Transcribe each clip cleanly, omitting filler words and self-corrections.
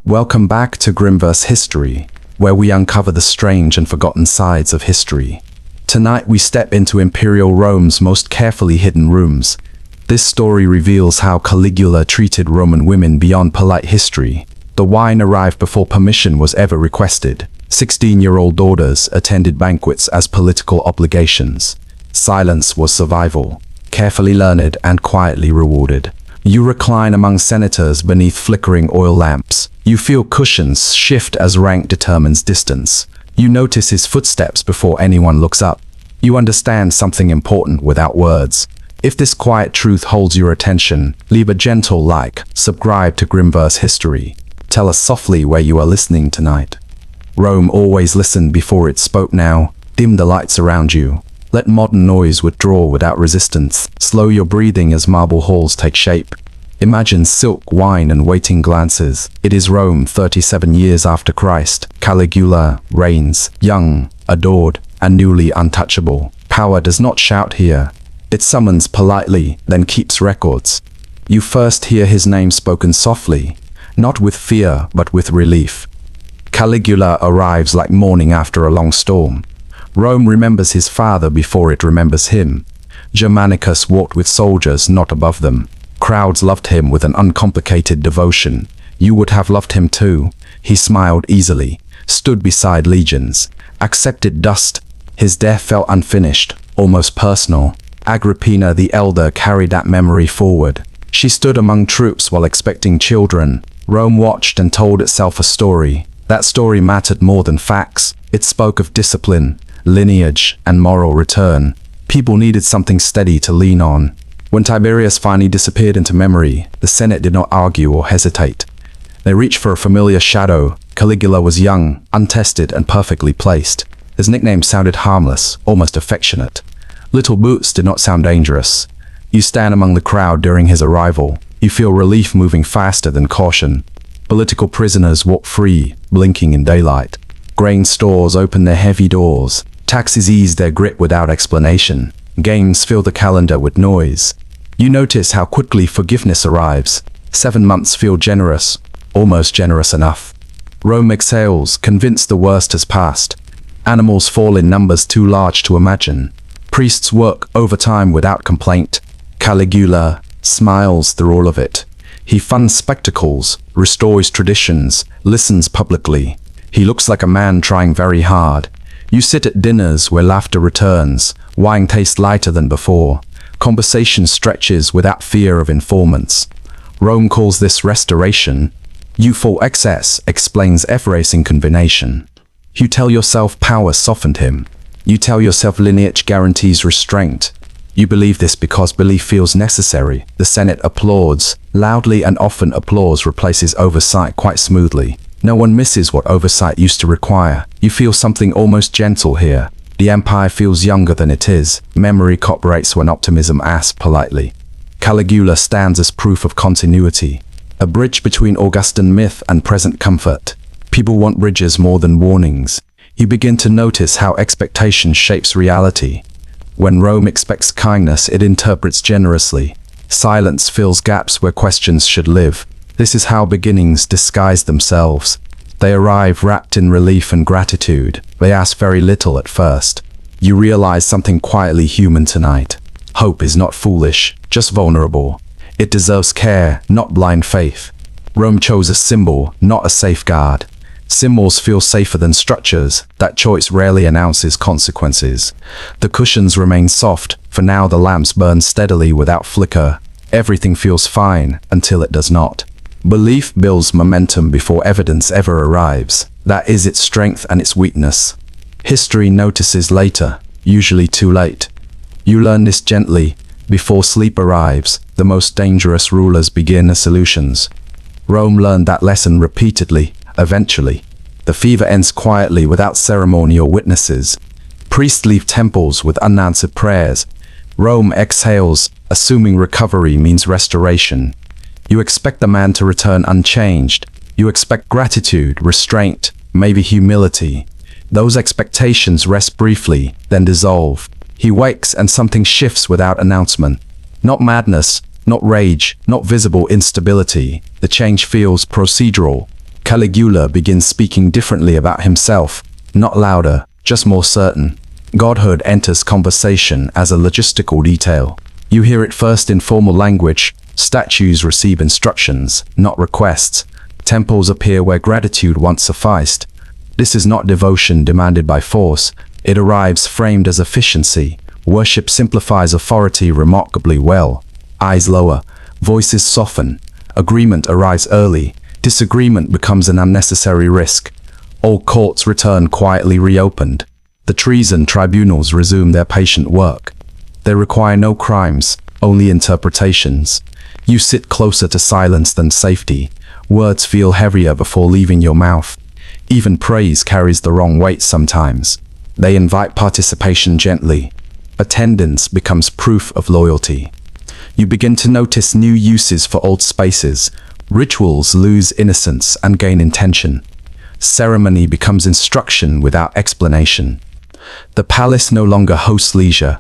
Welcome back to Grimverse History, where we uncover the strange and forgotten sides of history. Tonight we step into Imperial Rome's most carefully hidden rooms. This story reveals how Caligula treated Roman women beyond polite history. The wine arrived before permission was ever requested. 16-year-old daughters attended banquets as political obligations. Silence was survival, carefully learned and quietly rewarded. You recline among senators beneath flickering oil lamps. You feel cushions shift as rank determines distance. You notice his footsteps before anyone looks up. You understand something important without words. If this quiet truth holds your attention, leave a gentle like, subscribe to Grimverse History. Tell us softly where you are listening tonight. Rome always listened before it spoke now. Dim the lights around you. Let modern noise withdraw without resistance. Slow your breathing as marble halls take shape. Imagine silk, wine, and waiting glances. It is Rome 37 years after Christ. Caligula reigns, young, adored, and newly untouchable. Power does not shout here. It summons politely, then keeps records. You first hear his name spoken softly, not with fear, but with relief. Caligula arrives like morning after a long storm. Rome remembers his father before it remembers him. Germanicus walked with soldiers not above them. Crowds loved him with an uncomplicated devotion. You would have loved him too. He smiled easily, stood beside legions, accepted dust. His death felt unfinished, almost personal. Agrippina the elder carried that memory forward. She stood among troops while expecting children. Rome watched and told itself a story. That story mattered more than facts. It spoke of discipline, lineage, and moral return. People needed something steady to lean on. When Tiberius finally disappeared into memory, the Senate did not argue or hesitate. They reached for a familiar shadow. Caligula was young, untested, and perfectly placed. His nickname sounded harmless, almost affectionate. Little Boots did not sound dangerous. You stand among the crowd during his arrival. You feel relief moving faster than caution. Political prisoners walk free, blinking in daylight. Grain stores open their heavy doors. Taxes ease their grip without explanation. Games fill the calendar with noise. You notice how quickly forgiveness arrives. 7 months feel generous, almost generous enough. Rome exhales, convinced the worst has passed. Animals fall in numbers too large to imagine. Priests work overtime without complaint. Caligula smiles through all of it. He funds spectacles, restores traditions, listens publicly. He looks like a man trying very hard. You sit at dinners where laughter returns. Wine tastes lighter than before. Conversation stretches without fear of informants. Rome calls this restoration. Youthful excess explains every combination. You tell yourself power softened him. You tell yourself lineage guarantees restraint. You believe this because belief feels necessary. The Senate applauds. Loudly and often applause replaces oversight quite smoothly. No one misses what oversight used to require. You feel something almost gentle here. The empire feels younger than it is. Memory cooperates when optimism asks politely. Caligula stands as proof of continuity. A bridge between Augustan myth and present comfort. People want bridges more than warnings. You begin to notice how expectation shapes reality. When Rome expects kindness, it interprets generously. Silence fills gaps where questions should live. This is how beginnings disguise themselves. They arrive wrapped in relief and gratitude. They ask very little at first. You realize something quietly human tonight. Hope is not foolish, just vulnerable. It deserves care, not blind faith. Rome chose a symbol, not a safeguard. Symbols feel safer than structures. That choice rarely announces consequences. The cushions remain soft. For now the lamps burn steadily without flicker. Everything feels fine until it does not. Belief builds momentum before evidence ever arrives. That is its strength and its weakness. History notices later, usually too late. You learn this gently. Before sleep arrives, the most dangerous rulers begin as solutions. Rome learned that lesson repeatedly. Eventually, the fever ends quietly without ceremony or witnesses. Priests leave temples with unanswered prayers. Rome exhales, assuming recovery means restoration. You expect the man to return unchanged. You expect gratitude, restraint, maybe humility. Those expectations rest briefly, then dissolve. He wakes and something shifts without announcement. Not madness, not rage, not visible instability. The change feels procedural. Caligula begins speaking differently about himself, not louder, just more certain. Godhood enters conversation as a logistical detail. You hear it first in formal language. Statues receive instructions, not requests. Temples appear where gratitude once sufficed. This is not devotion demanded by force. It arrives framed as efficiency. Worship simplifies authority remarkably well. Eyes lower, voices soften. Agreement arrives early. Disagreement becomes an unnecessary risk. All courts return quietly reopened. The treason tribunals resume their patient work. They require no crimes, only interpretations. You sit closer to silence than safety. Words feel heavier before leaving your mouth. Even praise carries the wrong weight sometimes. They invite participation gently. Attendance becomes proof of loyalty. You begin to notice new uses for old spaces. Rituals lose innocence and gain intention. Ceremony becomes instruction without explanation. The palace no longer hosts leisure.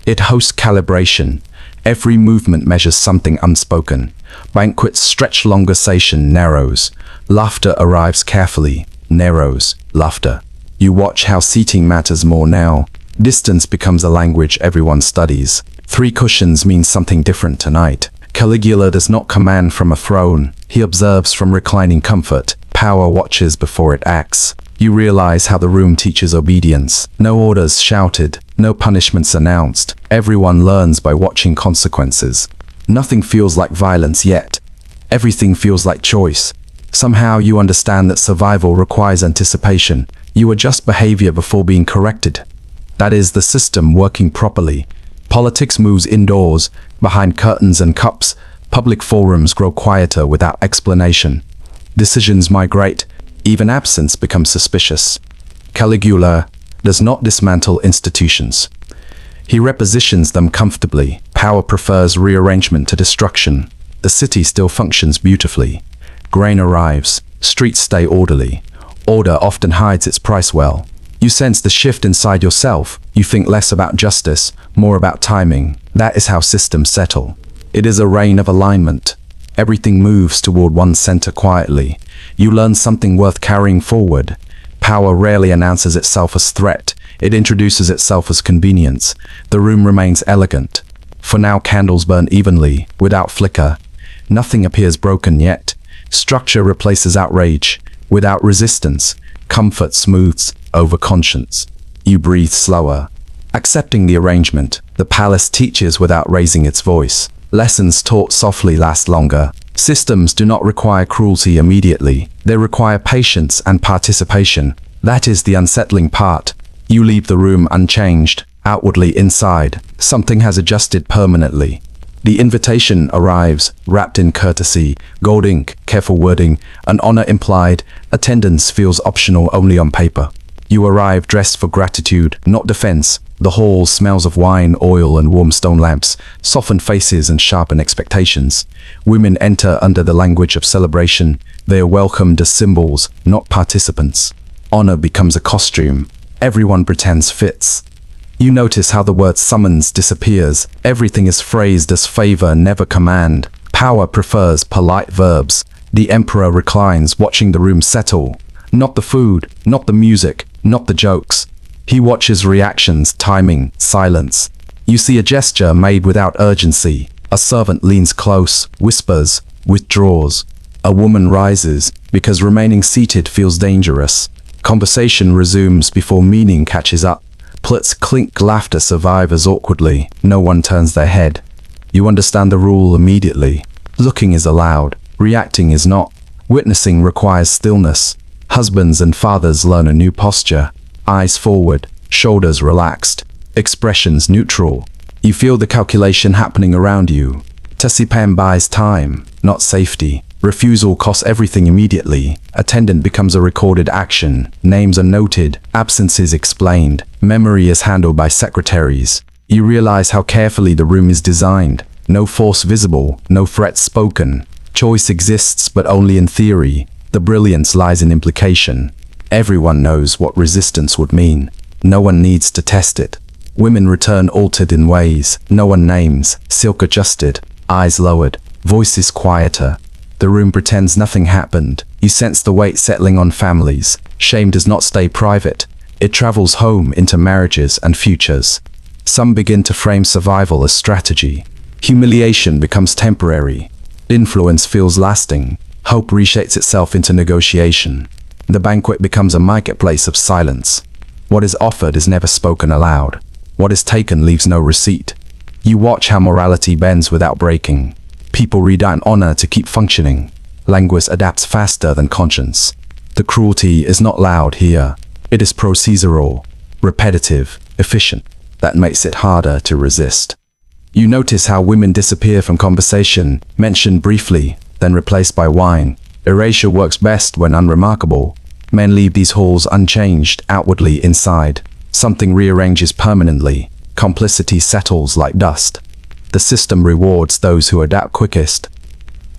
It hosts calibration. Every movement measures something unspoken. Banquets stretch, conversation narrows. Laughter arrives carefully, narrows, laughter. You watch how seating matters more now. Distance becomes a language everyone studies. 3 cushions mean something different tonight. Caligula does not command from a throne. He observes from reclining comfort. Power watches before it acts. You realize how the room teaches obedience. No orders shouted, no punishments announced. Everyone learns by watching consequences. Nothing feels like violence yet. Everything feels like choice. Somehow you understand that survival requires anticipation. You adjust behavior before being corrected. That is the system working properly. Politics moves indoors, behind curtains and cups. Public forums grow quieter without explanation. Decisions migrate. Even absence becomes suspicious. Caligula does not dismantle institutions. He repositions them comfortably. Power prefers rearrangement to destruction. The city still functions beautifully. Grain arrives. Streets stay orderly. Order often hides its price well. You sense the shift inside yourself. You think less about justice, more about timing. That is how systems settle. It is a reign of alignment. Everything moves toward one center quietly. You learn something worth carrying forward. Power rarely announces itself as threat. It introduces itself as convenience. The room remains elegant. For now, candles burn evenly, without flicker. Nothing appears broken yet. Structure replaces outrage. Without resistance, comfort smooths over conscience. You breathe slower. Accepting the arrangement, the palace teaches without raising its voice. Lessons taught softly last longer. Systems do not require cruelty immediately. They require patience and participation. That is the unsettling part. You leave the room unchanged. Outwardly inside, something has adjusted permanently. The invitation arrives, wrapped in courtesy, gold ink, careful wording, an honor implied. Attendance feels optional only on paper. You arrive dressed for gratitude, not defense. The hall smells of wine, oil, and warm stone lamps, soften faces and sharpen expectations. Women enter under the language of celebration. They are welcomed as symbols, not participants. Honor becomes a costume. Everyone pretends fits. You notice how the word summons disappears. Everything is phrased as favor, never command. Power prefers polite verbs. The emperor reclines, watching the room settle. Not the food, not the music, not the jokes. He watches reactions, timing, silence. You see a gesture made without urgency. A servant leans close, whispers, withdraws. A woman rises, because remaining seated feels dangerous. Conversation resumes before meaning catches up. Plates clink, laughter survives awkwardly. No one turns their head. You understand the rule immediately. Looking is allowed. Reacting is not. Witnessing requires stillness. Husbands and fathers learn a new posture. Eyes forward, shoulders relaxed, expressions neutral. You feel the calculation happening around you. Tessipan buys time, not safety. Refusal costs everything immediately. Attendant becomes a recorded action. Names are noted, absences explained. Memory is handled by secretaries. You realize how carefully the room is designed. No force visible, no threat spoken. Choice exists, but only in theory. The brilliance lies in implication. Everyone knows what resistance would mean. No one needs to test it. Women return altered in ways no one names, silk adjusted, eyes lowered, voices quieter. The room pretends nothing happened. You sense the weight settling on families. Shame does not stay private. It travels home into marriages and futures. Some begin to frame survival as strategy. Humiliation becomes temporary. Influence feels lasting. Hope reshapes itself into negotiation. The banquet becomes a marketplace of silence. What is offered is never spoken aloud. What is taken leaves no receipt. You watch how morality bends without breaking. People redoubt honor to keep functioning. Language adapts faster than conscience. The cruelty is not loud here. It is procedural, repetitive, efficient. That makes it harder to resist. You notice how women disappear from conversation, mentioned briefly, then replaced by wine. Erasure works best when unremarkable. Men leave these halls unchanged, outwardly inside. Something rearranges permanently. Complicity settles like dust. The system rewards those who adapt quickest.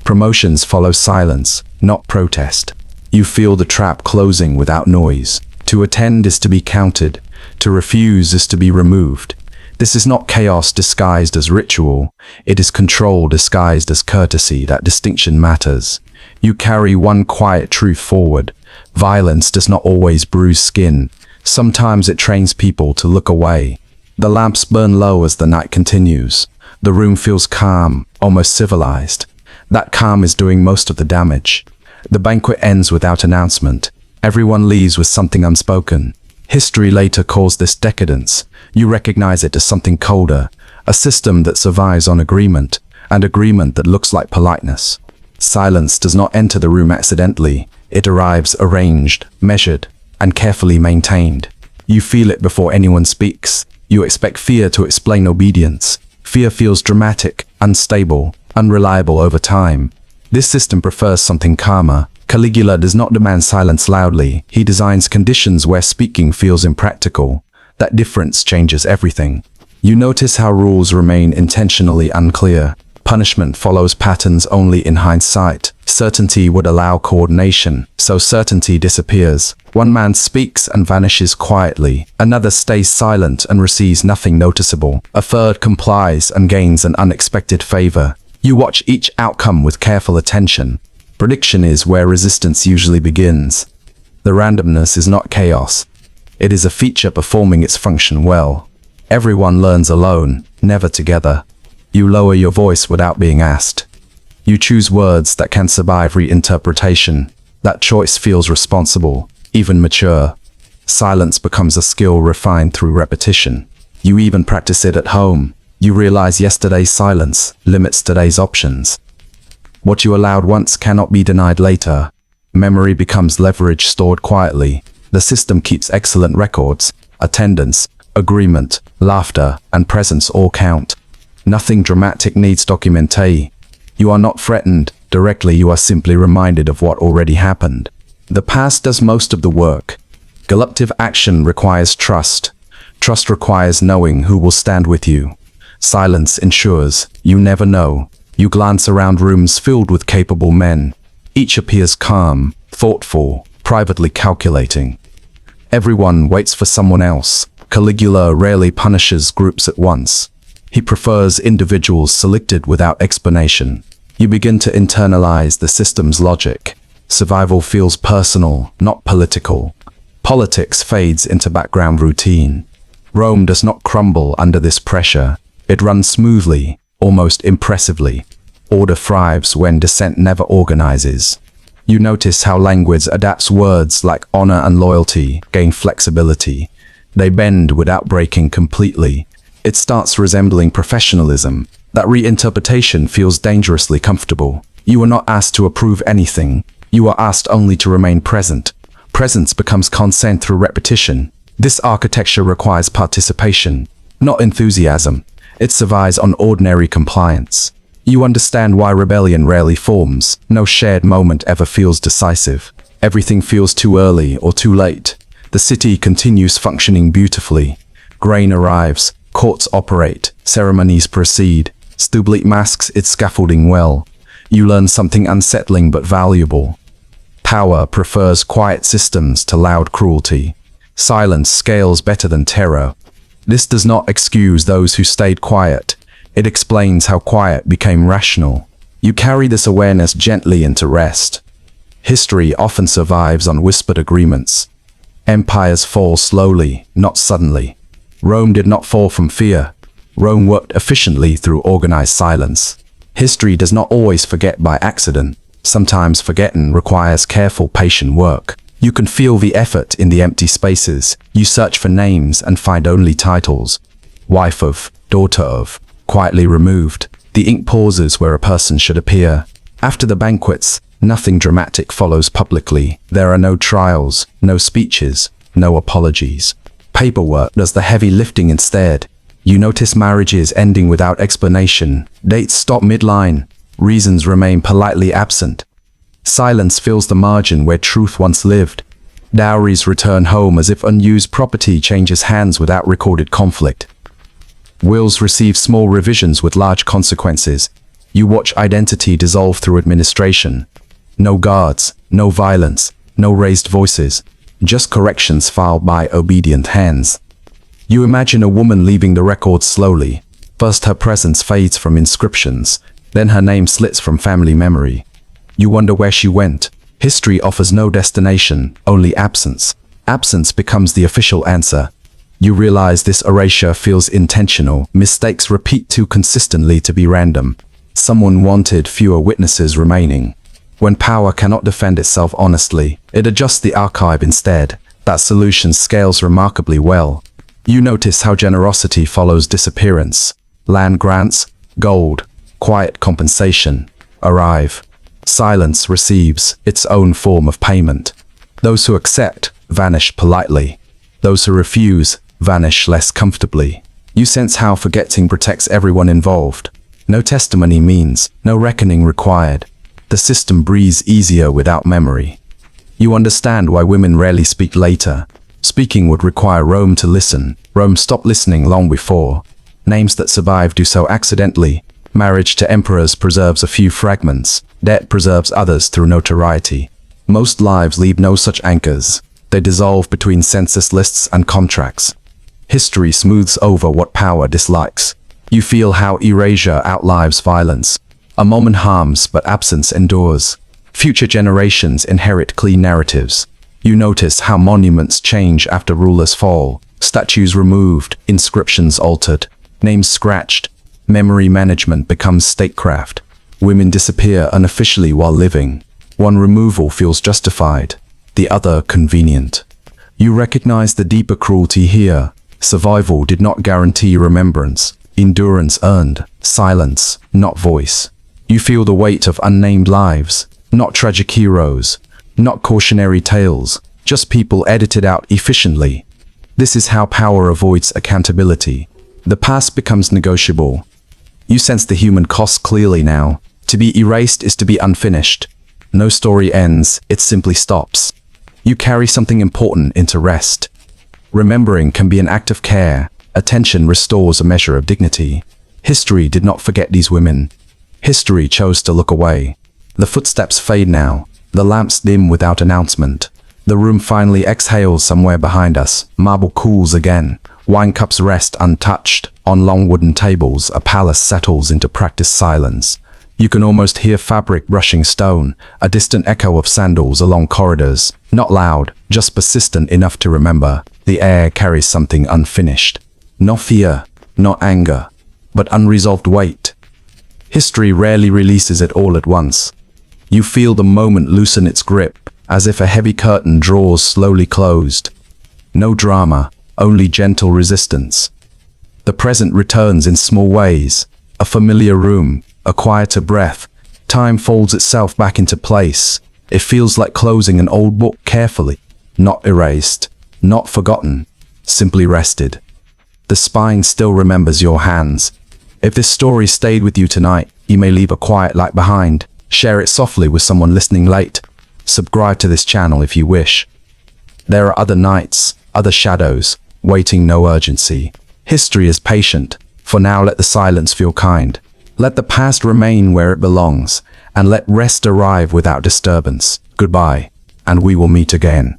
Promotions follow silence, not protest. You feel the trap closing without noise. To attend is to be counted. To refuse is to be removed. This is not chaos disguised as ritual. It is control disguised as courtesy. That distinction matters. You carry one quiet truth forward. Violence does not always bruise skin. Sometimes it trains people to look away. The lamps burn low as the night continues. The room feels calm, almost civilized. That calm is doing most of the damage. The banquet ends without announcement. Everyone leaves with something unspoken. History later calls this decadence. You recognize it as something colder, a system that survives on agreement, and agreement that looks like politeness. Silence does not enter the room accidentally. It arrives arranged, measured, and carefully maintained. You feel it before anyone speaks. You expect fear to explain obedience. Fear feels dramatic, unstable, unreliable over time. This system prefers something calmer. Caligula does not demand silence loudly. He designs conditions where speaking feels impractical. That difference changes everything. You notice how rules remain intentionally unclear. Punishment follows patterns only in hindsight. Certainty would allow coordination, so certainty disappears. One man speaks and vanishes quietly. Another stays silent and receives nothing noticeable. A third complies and gains an unexpected favor. You watch each outcome with careful attention. Prediction is where resistance usually begins. The randomness is not chaos. It is a feature performing its function well. Everyone learns alone, never together. You lower your voice without being asked. You choose words that can survive reinterpretation. That choice feels responsible, even mature. Silence becomes a skill refined through repetition. You even practice it at home. You realize yesterday's silence limits today's options. What you allowed once cannot be denied later. Memory becomes leverage stored quietly. The system keeps excellent records. Attendance, agreement, laughter, and presence all count. Nothing dramatic needs documentation. You are not threatened directly, you are simply reminded of what already happened. The past does most of the work. Collective action requires trust. Trust requires knowing who will stand with you. Silence ensures you never know. You glance around rooms filled with capable men. Each appears calm, thoughtful, privately calculating. Everyone waits for someone else. Caligula rarely punishes groups at once. He prefers individuals selected without explanation. You begin to internalize the system's logic. Survival feels personal, not political. Politics fades into background routine. Rome does not crumble under this pressure. It runs smoothly, almost impressively. Order thrives when dissent never organizes. You notice how language adapts. Words like honor and loyalty gain flexibility. They bend without breaking completely. It starts resembling professionalism. That reinterpretation feels dangerously comfortable. You are not asked to approve anything. You are asked only to remain present. Presence becomes consent through repetition. This architecture requires participation, not enthusiasm. It survives on ordinary compliance. You understand why rebellion rarely forms. No shared moment ever feels decisive. Everything feels too early or too late. The city continues functioning beautifully. Grain arrives. Courts operate, ceremonies proceed. Stublit masks its scaffolding well. You learn something unsettling but valuable. Power prefers quiet systems to loud cruelty. Silence scales better than terror. This does not excuse those who stayed quiet. It explains how quiet became rational. You carry this awareness gently into rest. History often survives on whispered agreements. Empires fall slowly, not suddenly. Rome did not fall from fear. Rome worked efficiently through organized silence. History does not always forget by accident. Sometimes forgetting requires careful, patient work. You can feel the effort in the empty spaces. You search for names and find only titles. Wife of, daughter of, quietly removed. The ink pauses where a person should appear. After the banquets, nothing dramatic follows publicly. There are no trials, no speeches, no apologies. Paperwork does the heavy lifting instead. You notice marriages ending without explanation. Dates stop midline. Reasons remain politely absent. Silence fills the margin where truth once lived. Dowries return home as if unused property changes hands without recorded conflict. Wills receive small revisions with large consequences. You watch identity dissolve through administration. No guards, no violence, no raised voices, just corrections filed by obedient hands. You imagine a woman leaving the records slowly. First her presence fades from inscriptions, then her name slits from family memory. You wonder where she went. History offers no destination, only absence. Absence becomes the official answer. You realize this erasure feels intentional. Mistakes repeat too consistently to be random. Someone wanted fewer witnesses remaining. When power cannot defend itself honestly, it adjusts the archive instead. That solution scales remarkably well. You notice how generosity follows disappearance. Land grants, gold, quiet compensation, arrive. Silence receives its own form of payment. Those who accept vanish politely. Those who refuse vanish less comfortably. You sense how forgetting protects everyone involved. No testimony means no reckoning required. The system breathes easier without memory. You understand why women rarely speak later. Speaking would require Rome to listen. Rome stopped listening long before. Names that survive do so accidentally. Marriage to emperors preserves a few fragments. Debt preserves others through notoriety. Most lives leave no such anchors. They dissolve between census lists and contracts. History smooths over what power dislikes. You feel how erasure outlives violence. A moment harms, but absence endures. Future generations inherit clean narratives. You notice how monuments change after rulers fall. Statues removed, inscriptions altered, names scratched. Memory management becomes statecraft. Women disappear unofficially while living. One removal feels justified, the other convenient. You recognize the deeper cruelty here. Survival did not guarantee remembrance. Endurance earned. Silence, not voice. You feel the weight of unnamed lives, not tragic heroes, not cautionary tales, just people edited out efficiently. This is how power avoids accountability. The past becomes negotiable. You sense the human cost clearly now. To be erased is to be unfinished. No story ends, it simply stops. You carry something important into rest. Remembering can be an act of care. Attention restores a measure of dignity. History did not forget these women. History chose to look away. The footsteps fade now. The lamps dim without announcement. The room finally exhales somewhere behind us. Marble cools again. Wine cups rest untouched. On long wooden tables, a palace settles into practiced silence. You can almost hear fabric brushing stone, a distant echo of sandals along corridors. Not loud, just persistent enough to remember. The air carries something unfinished. Not fear, not anger, but unresolved weight. History rarely releases it all at once. You feel the moment loosen its grip, as if a heavy curtain draws slowly closed. No drama, only gentle resistance. The present returns in small ways. A familiar room, a quieter breath. Time folds itself back into place. It feels like closing an old book carefully. Not erased, not forgotten, simply rested. The spine still remembers your hands. If this story stayed with you tonight, you may leave a quiet light behind. Share it softly with someone listening late. Subscribe to this channel if you wish. There are other nights, other shadows, waiting no urgency. History is patient. For now, let the silence feel kind. Let the past remain where it belongs, and let rest arrive without disturbance. Goodbye, and we will meet again.